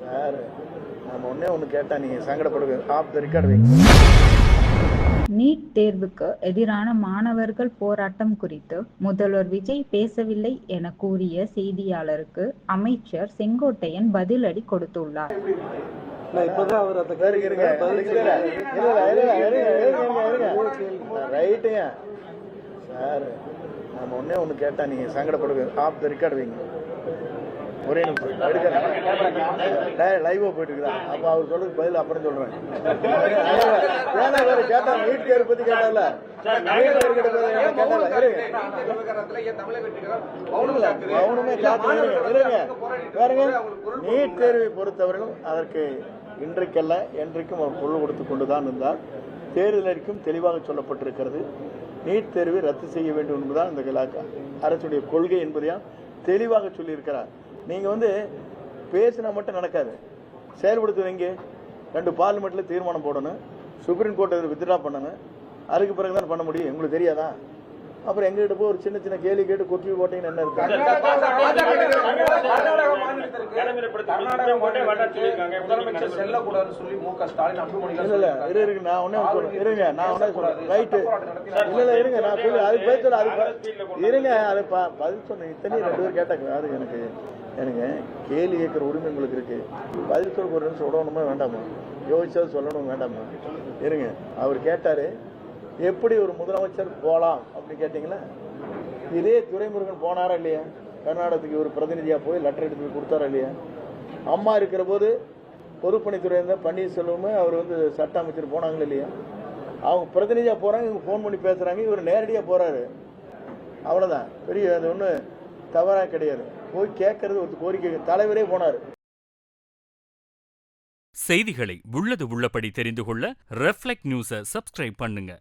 Sir நம்ம ஒன்று கேட்டால் நீங்கள் சங்கடப்படுவீங்க. ஆஃப் த ரெக்கார்ட் வைங்க. நீட் தேர்வுக்கு எதிரான மாணவர்கள் போராட்டம் குறித்து முதல்வர் விஜய் பேசவில்லை என கூறிய செய்தியாளருக்கு அமைச்சர் செங்கோட்டையன் பதிலடி கொடுத்துள்ளார். சார் நம்ம ஒன்று கேட்டால் நீங்கள் சங்கடப்படுவீங்க. ஆஃப் த ரெக்கார்ட் வைங்க. ஒரே நிமிஷம் லைவா போயிட்டு இருக்குதா? அப்ப அவர் சொல்றது பதில் அப்புறம் சொல்றேன். ஏன்னா வேற கேட்டா நீட் தேர்வு பத்தி கேட்டால பாருங்க, நீட் தேர்வை பொறுத்தவரையிலும் அதற்கு இன்றைக்கல்ல என்றைக்கும் அவர் பொருள் கொடுத்து கொண்டுதான் இருந்தார். தேர்தல் அறிக்கையும் தெளிவாக சொல்லப்பட்டிருக்கிறது. நீட் தேர்வை ரத்து செய்ய வேண்டும் என்பதுதான் இந்த அரசுடைய கொள்கை என்பதையும் தெளிவாக சொல்லியிருக்கிறார். நீங்க பேசினா மட்டும் நடக்காது, செயல்படுத்துவீங்க. 2 பார்லிமெண்ட்ல தீர்மானம் போடணும், சுப்ரீம் கோர்ட் வித்ட்ரா பண்ணணும். அதுக்கு பிறகுதான் பண்ண முடியும். உங்களுக்கு தெரியாதா? அப்புறம் எங்ககிட்ட போய் ஒரு சின்ன கேள்வி கேட்டு கொக்கி போட்டீங்கன்னு என்ன இருக்கு? பதில் சொன்னேன். இத்தனை 2 பேர் கேட்டாங்க. அது எனக்கு கேள்வி கேட்கிற உரிமை உங்களுக்கு இருக்கு. பதில் சொல்ல ஒரு நிமிஷம் விடணுமா வேண்டாமா? யோசிச்சா சொல்லணும் வேண்டாமா? இருங்க. அவர் கேட்டாரு, எப்படி ஒரு முதலமைச்சர் போலாம் அப்படின்னு கேட்டீங்களா? இதே துரைமுருகன் போனாரா இல்லையா? கர்நாடகத்துக்கு ஒரு பிரதிநிதியா போய் லெட்டர் எடுத்து போய் கொடுத்தாரா இல்லையா? அம்மா இருக்கிற போது பொதுப்பணித்துறை இருந்த பன்னீர்செல்வம் அவர் சட்ட அமைச்சர் போனாங்களா இல்லையா? அவங்க பிரதிநிதியா போறாங்க, இவங்க போன் பண்ணி பேசுறாங்க, இவர் நேரடியா போறாரு. அவ்வளவுதான். பெரிய அது ஒண்ணு தவறா கிடையாது. போய் கேட்கறது ஒரு கோரிக்கை. தலைவரே போனாரு. செய்திகளை உள்ளது உள்ளபடி தெரிந்து கொள்ள ரெஃப்ளெக்ட் நியூஸை சப்ஸ்கிரைப் பண்ணுங்க.